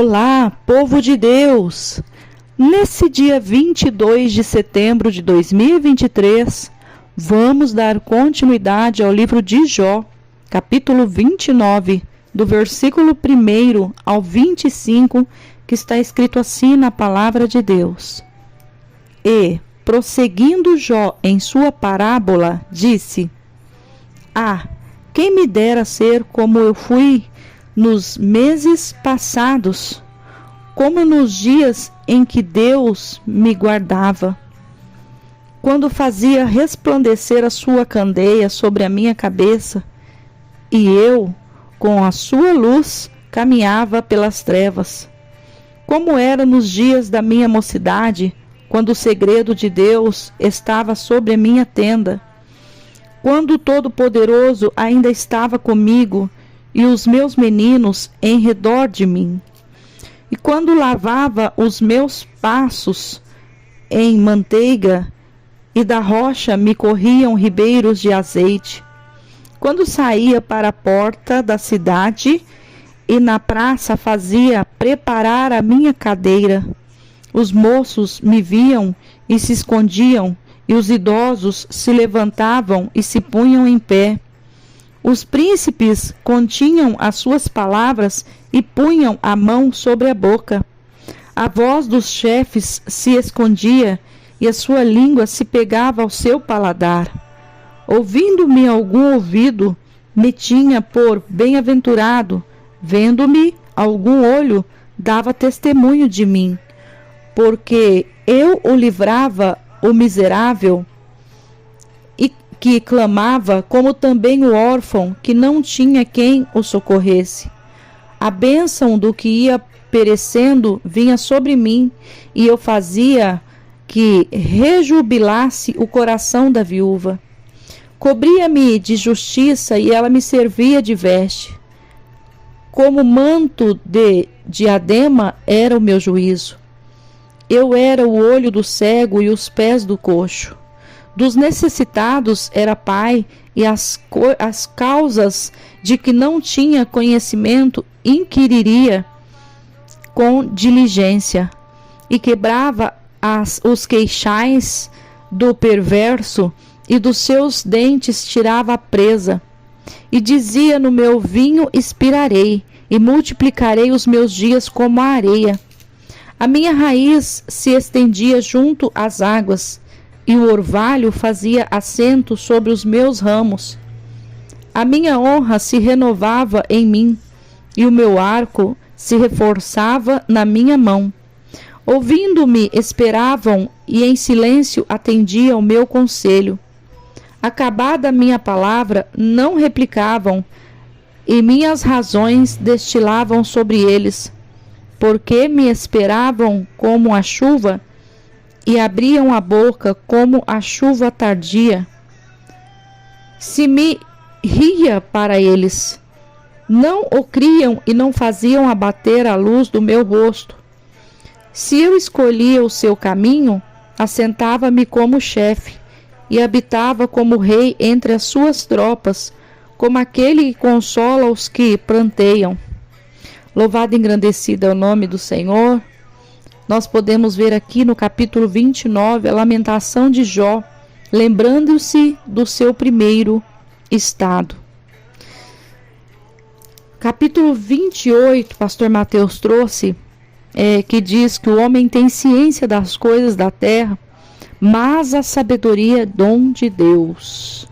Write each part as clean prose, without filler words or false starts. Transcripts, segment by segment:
Olá, povo de Deus! Nesse dia 22 de setembro de 2023, vamos dar continuidade ao livro de Jó, capítulo 29, do versículo 1 ao 25, que está escrito assim na palavra de Deus. E, prosseguindo Jó em sua parábola, disse: Ah, quem me dera ser como eu fui nos meses passados, como nos dias em que Deus me guardava, quando fazia resplandecer a sua candeia sobre a minha cabeça, e eu, com a sua luz, caminhava pelas trevas. Como era nos dias da minha mocidade, quando o segredo de Deus estava sobre a minha tenda, quando o Todo-Poderoso ainda estava comigo, e os meus meninos em redor de mim. E quando lavava os meus passos em manteiga, e da rocha me corriam ribeiros de azeite. Quando saía para a porta da cidade, e na praça fazia preparar a minha cadeira, os moços me viam e se escondiam, e os idosos se levantavam e se punham em pé. Os príncipes continham as suas palavras e punham a mão sobre a boca. A voz dos chefes se escondia e a sua língua se pegava ao seu paladar. Ouvindo-me algum ouvido, me tinha por bem-aventurado, vendo-me algum olho, dava testemunho de mim, porque eu o livrava o miserável, que clamava, como também o órfão, que não tinha quem o socorresse. A bênção do que ia perecendo vinha sobre mim, e eu fazia que rejubilasse o coração da viúva. Cobria-me de justiça, e ela me servia de veste. Como manto de diadema era o meu juízo. Eu era o olho do cego e os pés do coxo. Dos necessitados era pai, e as causas de que não tinha conhecimento inquiriria com diligência, e quebrava os queixais do perverso, e dos seus dentes tirava a presa. E dizia: no meu vinho expirarei, e multiplicarei os meus dias como a areia. A minha raiz se estendia junto às águas, e o orvalho fazia assento sobre os meus ramos. A minha honra se renovava em mim, e o meu arco se reforçava na minha mão. Ouvindo-me esperavam, e em silêncio atendiam ao meu conselho. Acabada a minha palavra, não replicavam, e minhas razões destilavam sobre eles, porque me esperavam como a chuva, e abriam a boca como a chuva tardia. Se me ria para eles, não o criam e não faziam abater a luz do meu rosto. Se eu escolhia o seu caminho, assentava-me como chefe, e habitava como rei entre as suas tropas, como aquele que consola os que pranteiam. Louvado e engrandecido é o nome do Senhor. Nós podemos ver aqui no capítulo 29 a lamentação de Jó, lembrando-se do seu primeiro estado. Capítulo 28, pastor Mateus trouxe, que diz que o homem tem ciência das coisas da terra, mas a sabedoria é dom de Deus.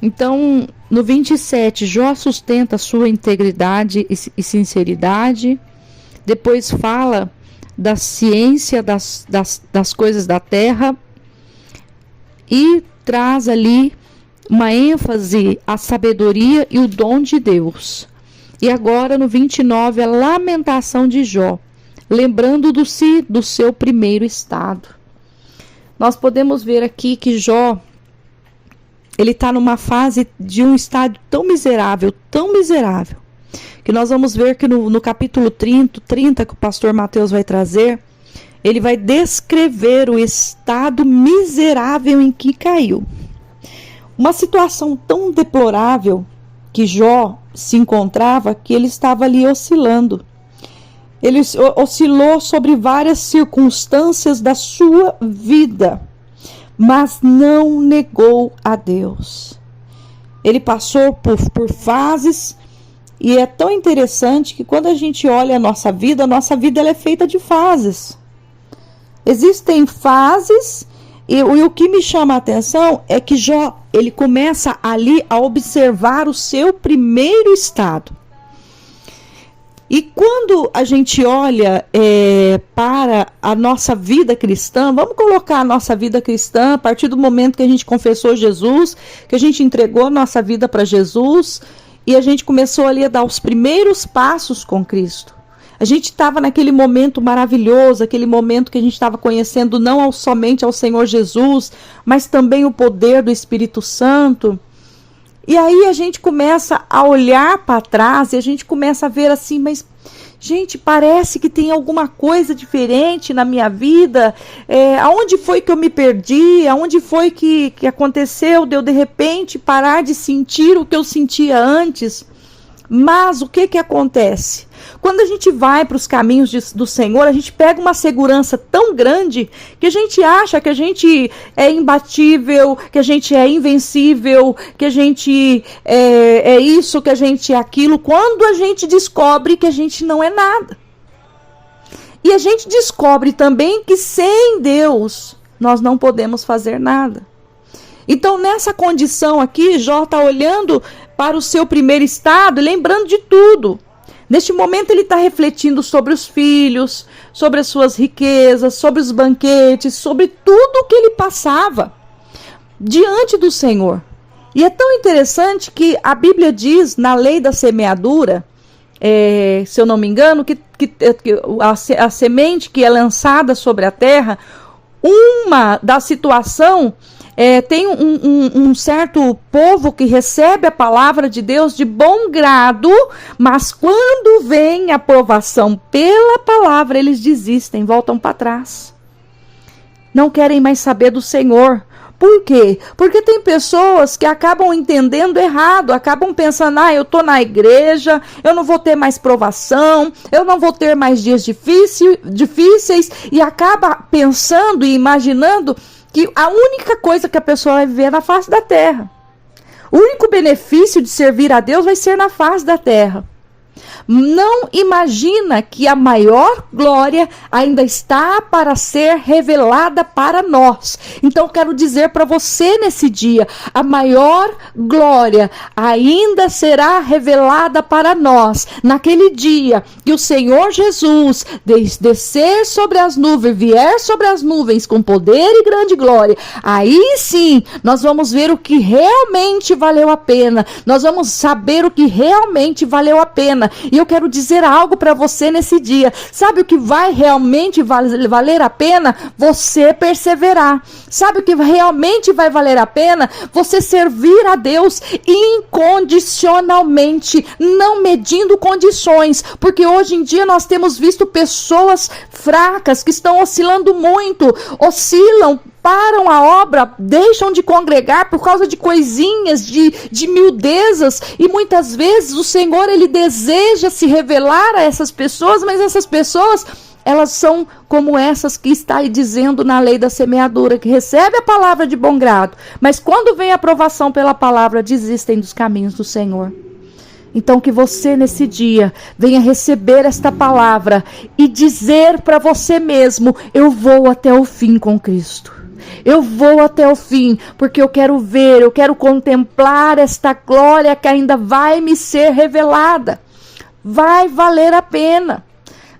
Então, no 27, Jó sustenta sua integridade e sinceridade, depois fala da ciência das coisas da terra, e traz ali uma ênfase à sabedoria e o dom de Deus. E agora no 29 a lamentação de Jó, lembrando do seu primeiro estado. Nós podemos ver aqui que Jó, ele está numa fase de um estado tão miserável, que nós vamos ver que no capítulo 30, que o pastor Mateus vai trazer, ele vai descrever o estado miserável em que caiu. Uma situação tão deplorável que Jó se encontrava, que ele estava ali oscilando. Ele oscilou sobre várias circunstâncias da sua vida, mas não negou a Deus. Ele passou por fases, e é tão interessante que quando a gente olha a nossa vida ela é feita de fases. Existem fases, e o que me chama a atenção é que Jó, ele começa ali a observar o seu primeiro estado. E quando a gente olha para a nossa vida cristã, vamos colocar a nossa vida cristã a partir do momento que a gente confessou Jesus, que a gente entregou a nossa vida para Jesus, e a gente começou ali a dar os primeiros passos com Cristo. A gente estava naquele momento maravilhoso, aquele momento que a gente estava conhecendo não somente ao Senhor Jesus, mas também o poder do Espírito Santo. E aí a gente começa a olhar para trás e a gente começa a ver assim, mas gente, parece que tem alguma coisa diferente na minha vida. Aonde foi que eu me perdi? Aonde foi que aconteceu de eu de repente parar de sentir o que eu sentia antes? Mas o que acontece? Quando a gente vai para os caminhos do Senhor, a gente pega uma segurança tão grande que a gente acha que a gente é imbatível, que a gente é invencível, que a gente é isso, que a gente é aquilo, quando a gente descobre que a gente não é nada. E a gente descobre também que sem Deus nós não podemos fazer nada. Então, nessa condição aqui, Jó está olhando para o seu primeiro estado, lembrando de tudo. Neste momento ele está refletindo sobre os filhos, sobre as suas riquezas, sobre os banquetes, sobre tudo o que ele passava diante do Senhor. E é tão interessante que a Bíblia diz, na lei da semeadura, se eu não me engano, que a semente que é lançada sobre a terra, uma da situação... tem um certo povo que recebe a palavra de Deus de bom grado, mas quando vem a provação pela palavra, eles desistem, voltam para trás. Não querem mais saber do Senhor. Por quê? Porque tem pessoas que acabam entendendo errado, acabam pensando, eu estou na igreja, eu não vou ter mais provação, eu não vou ter mais dias difíceis, e acaba pensando e imaginando que a única coisa que a pessoa vai viver é na face da terra. O único benefício de servir a Deus vai ser na face da terra. Não imagina que a maior glória ainda está para ser revelada para nós. Então quero dizer para você nesse dia, a maior glória ainda será revelada para nós. Naquele dia que o Senhor Jesus descer sobre as nuvens, vier sobre as nuvens com poder e grande glória, aí sim nós vamos ver o que realmente valeu a pena. Nós vamos saber o que realmente valeu a pena. E eu quero dizer algo para você nesse dia. Sabe o que vai realmente valer a pena? Você perseverar. Sabe o que realmente vai valer a pena? Você servir a Deus incondicionalmente, não medindo condições. Porque hoje em dia nós temos visto pessoas fracas que estão oscilando muito, oscilam, param a obra, deixam de congregar por causa de coisinhas, de miudezas, e muitas vezes o Senhor, ele deseja se revelar a essas pessoas, mas essas pessoas, elas são como essas que está aí dizendo na lei da semeadura, que recebe a palavra de bom grado, mas quando vem a aprovação pela palavra, desistem dos caminhos do Senhor. Então que você nesse dia venha receber esta palavra e dizer para você mesmo, eu vou até o fim com Cristo. Eu vou até o fim, porque eu quero ver, eu quero contemplar esta glória que ainda vai me ser revelada. Vai valer a pena.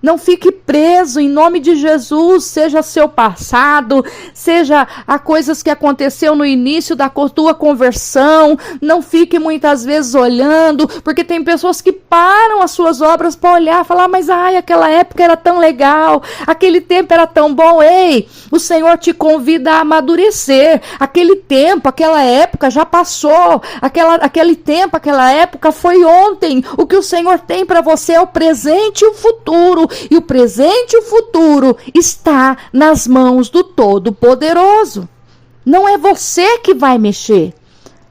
Não fique preso em nome de Jesus, seja seu passado, seja a coisas que aconteceu no início da tua conversão. Não fique muitas vezes olhando, porque tem pessoas que param as suas obras para olhar, falar, mas aquela época era tão legal, aquele tempo era tão bom. Ei, o Senhor te convida a amadurecer. Aquele tempo, aquela época já passou, aquele tempo, aquela época foi ontem. O que o Senhor tem para você é o presente e o futuro. E o presente e o futuro está nas mãos do Todo-Poderoso. Não é você que vai mexer.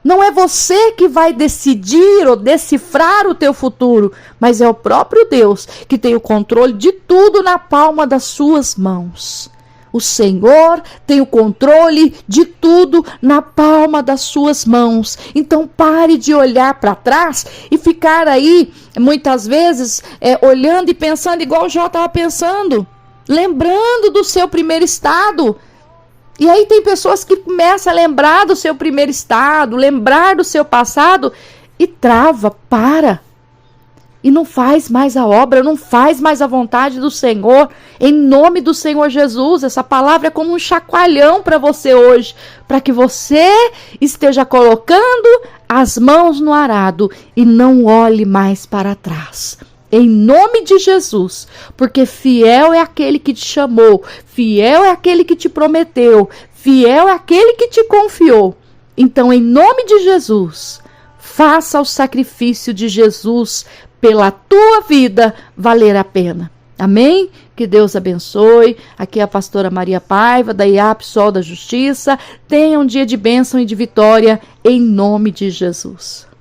Não é você que vai decidir ou decifrar o teu futuro, mas é o próprio Deus que tem o controle de tudo na palma das suas mãos. O Senhor tem o controle de tudo na palma das suas mãos. Então pare de olhar para trás e ficar aí, muitas vezes, olhando e pensando igual o Jó estava pensando. Lembrando do seu primeiro estado. E aí tem pessoas que começam a lembrar do seu primeiro estado, lembrar do seu passado e trava, para. E não faz mais a obra, não faz mais a vontade do Senhor. Em nome do Senhor Jesus, essa palavra é como um chacoalhão para você hoje, para que você esteja colocando as mãos no arado e não olhe mais para trás. Em nome de Jesus, porque fiel é aquele que te chamou, fiel é aquele que te prometeu, fiel é aquele que te confiou. Então, em nome de Jesus, faça o sacrifício de Jesus pela tua vida valer a pena. Amém? Que Deus abençoe. Aqui é a pastora Maria Paiva, da IAP Sol da Justiça. Tenha um dia de bênção e de vitória, em nome de Jesus.